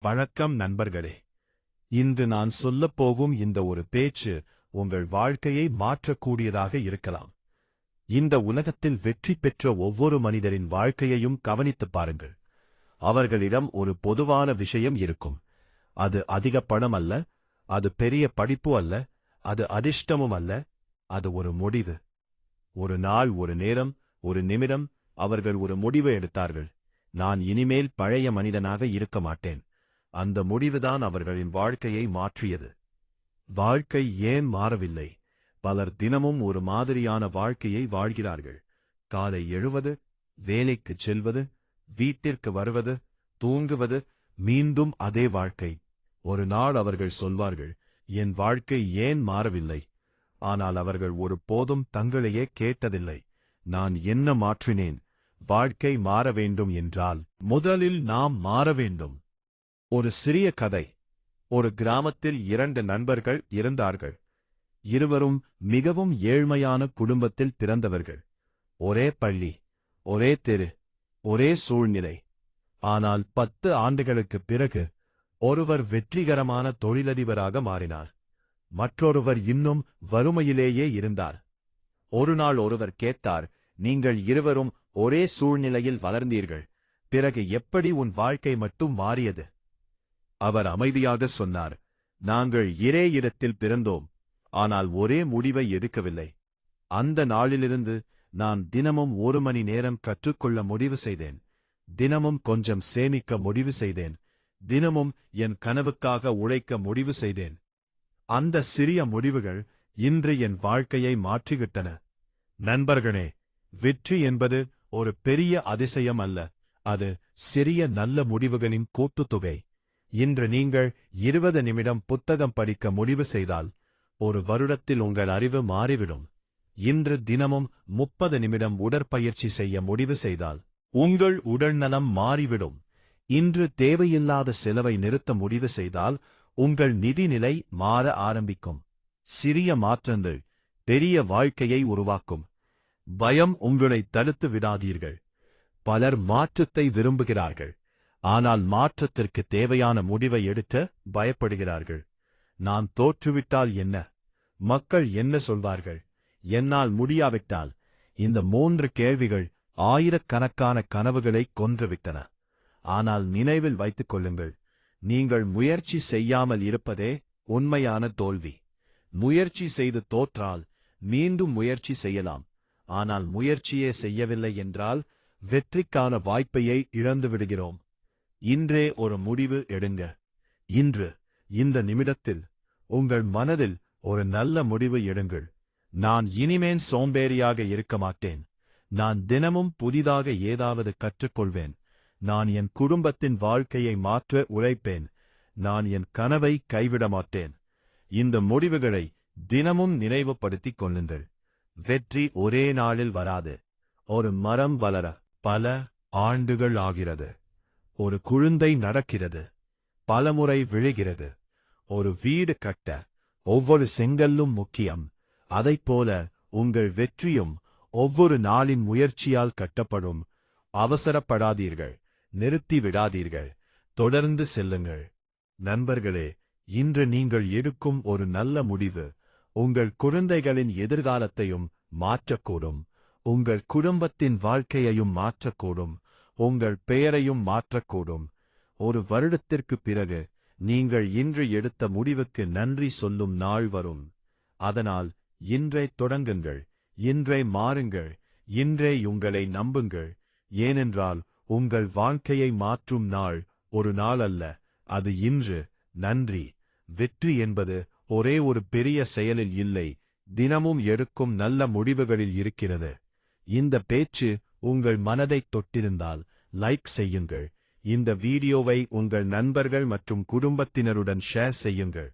வணக்கம் நண்பர்களே. இன்று நான் சொல்லப்போகும் இந்த ஒரு பேச்சு உங்கள் வாழ்க்கையை மாற்றக்கூடியதாக இருக்கலாம். இந்த உலகத்தில் வெற்றி பெற்ற ஒவ்வொரு மனிதரின் வாழ்க்கையையும் கவனித்துப் பாருங்கள். அவர்களிடம் ஒரு பொதுவான விஷயம் இருக்கும். அது அதிக பணம் அல்ல, அது பெரிய படிப்பு அல்ல, அது அதிர்ஷ்டமும் அல்ல, அது ஒரு முடிவு. ஒரு நாள், ஒரு நேரம், ஒரு நிமிடம் அவர்கள் ஒரு முடிவு எடுத்தார்கள். நான் இனிமேல் பழைய மனிதனாக இருக்க மாட்டேன். அந்த முடிவுதான் அவர்களின் வாழ்க்கையை மாற்றியது. வாழ்க்கை ஏன் மாறவில்லை? பலர் தினமும் ஒரு மாதிரியான வாழ்க்கையை வாழ்கிறார்கள். காலை எழுவது, வேலைக்குச் செல்வது, வீட்டிற்கு வருவது, தூங்குவது, மீண்டும் அதே வாழ்க்கை. ஒரு நாள் அவர்கள் சொல்வார்கள், என் வாழ்க்கை ஏன் மாறவில்லை? ஆனால் அவர்கள் ஒருபோதும் தங்களையே கேட்டதில்லை. நான் என்ன மாற்றினேன்? வாழ்க்கை மாற வேண்டும் என்றால் முதலில் நாம் மாற வேண்டும். ஒரு சிறிய கதை. ஒரு கிராமத்தில் 2 நண்பர்கள் இருந்தார்கள். இருவரும் மிகவும் ஏழ்மையான குடும்பத்தில் பிறந்தவர்கள். ஒரே பள்ளி, ஒரே தெரு, ஒரே சூழ்நிலை. ஆனால் 10 ஆண்டுகளுக்குப் பிறகு ஒருவர் வெற்றிகரமான தொழிலதிபராக மாறினார். மற்றொருவர் இன்னும் வறுமையிலேயே இருந்தார். ஒருநாள் ஒருவர் கேட்டார், நீங்கள் இருவரும் ஒரே சூழ்நிலையில் வளர்ந்தீர்கள், பிறகு எப்படி உன் வாழ்க்கை மட்டும் மாறியது? அவர் அமைதியாக சொன்னார், நாங்கள் ஒரே இடத்தில் பிறந்தோம், ஆனால் ஒரே முடிவை எடுக்கவில்லை. அந்த நாளிலிருந்து நான் தினமும் 1 மணி நேரம் கற்றுக்கொள்ள முடிவு செய்தேன். தினமும் கொஞ்சம் சேமிக்க முடிவு செய்தேன். தினமும் என் கனவுக்காக உழைக்க முடிவு செய்தேன். அந்த சிறிய முடிவுகள் இன்று என் வாழ்க்கையை மாற்றிவிட்டன. நண்பர்களே, வெற்றி என்பது ஒரு பெரிய அதிசயம் அல்ல, அது சிறிய நல்ல முடிவுகளின் கூட்டுத்தொகை. இன்று நீங்கள் 20 நிமிடம் புத்தகம் படிக்க முடிவு செய்தால், ஒரு வருடத்தில் உங்கள் அறிவு மாறிவிடும். இன்று தினமும் 30 நிமிடம் உடற்பயிற்சி செய்ய முடிவு செய்தால், உங்கள் உடல்நலம் மாறிவிடும். இன்று தேவையில்லாத செலவை நிறுத்த முடிவு செய்தால், உங்கள் நிதிநிலை மாற ஆரம்பிக்கும். சிறிய மாற்றங்கள் பெரிய வாழ்க்கையை உருவாக்கும். பயம் உங்களை தடுத்து விடாதீர்கள். பலர் மாற்றத்தை விரும்புகிறார்கள், ஆனால் மாற்றத்திற்கு தேவையான முடிவை எடுக்க பயப்படுகிறார்கள். நான் தோற்றுவிட்டால் என்ன? மக்கள் என்ன சொல்வார்கள்? என்னால் முடியாவிட்டால்? இந்த 3 கேள்விகள் ஆயிரக்கணக்கான கனவுகளை கொன்றுவிட்டன. ஆனால் நினைவில் வைத்துக் கொள்ளுங்கள், நீங்கள் முயற்சி செய்யாமல் இருப்பதே உண்மையான தோல்வி. முயற்சி செய்து தோற்றால் மீண்டும் முயற்சி செய்யலாம். ஆனால் முயற்சியே செய்யவில்லை என்றால் வெற்றிக்கான வாய்ப்பையை இழந்துவிடுகிறோம். இன்றே ஒரு முடிவு எடுங்க. இன்று, இந்த நிமிடத்தில், உங்கள் மனதில் ஒரு நல்ல முடிவு எடுங்கள். நான் இனிமேல் சோம்பேறியாக இருக்க மாட்டேன். நான் தினமும் புதிதாக ஏதாவது கற்றுக்கொள்வேன். நான் என் குடும்பத்தின் வாழ்க்கையை மாற்ற உழைப்பேன். நான் என் கனவை கைவிட மாட்டேன். இந்த முடிவுகளை தினமும் நினைவுபடுத்திக் கொள்ளுங்கள். வெற்றி ஒரே நாளில் வராது. ஒரு மரம் வளர பல ஆண்டுகள் ஆகிறது. ஒரு குழந்தை நடக்கிறது, பலமுறை விழுகிறது. ஒரு வீடு கட்ட ஒவ்வொரு செங்கல்லும் முக்கியம். அதைப்போல உங்கள் வெற்றியும் ஒவ்வொரு நாளின் முயற்சியால் கட்டப்படும். அவசரப்படாதீர்கள், நிறுத்தி விடாதீர்கள், தொடர்ந்து செல்லுங்கள். நண்பர்களே, இன்று நீங்கள் எடுக்கும் ஒரு நல்ல முடிவு உங்கள் குழந்தைகளின் எதிர்காலத்தையும் மாற்றக்கூடும். உங்கள் குடும்பத்தின் வாழ்க்கையையும் மாற்றக்கூடும். உங்கள் பெயரையும் மாற்றக்கூடும். ஒரு வருடத்திற்குப் பிறகு நீங்கள் இன்று எடுத்த முடிவுக்கு நன்றி சொல்லும் நாள் வரும். அதனால் இன்றை தொடங்குங்கள், இன்றை மாறுங்கள், இன்றே உங்களை நம்புங்கள். ஏனென்றால் உங்கள் வாழ்க்கையை மாற்றும் நாள் ஒரு நாள் அல்ல, அது இன்று. நன்றி. வெற்றி என்பது ஒரே ஒரு பெரிய செயலில் இல்லை, தினமும் எடுக்கும் நல்ல முடிவுகளில் இருக்கிறது. இந்த பேச்சு உங்கள் மனதைத் தொட்டிருந்தால் லைக் செய்யுங்கள். இந்த வீடியோவை உங்கள் நண்பர்கள் மற்றும் குடும்பத்தினருடன் ஷேர் செய்யுங்கள்.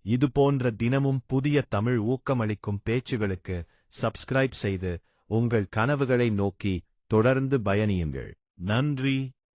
இதுபோன்ற தினமும் புதிய தமிழ் ஊக்கமளிக்கும் பேச்சுகளுக்கு சப்ஸ்கிரைப் செய்து உங்கள் கனவுகளை நோக்கி தொடர்ந்து பயணியுங்கள். நன்றி.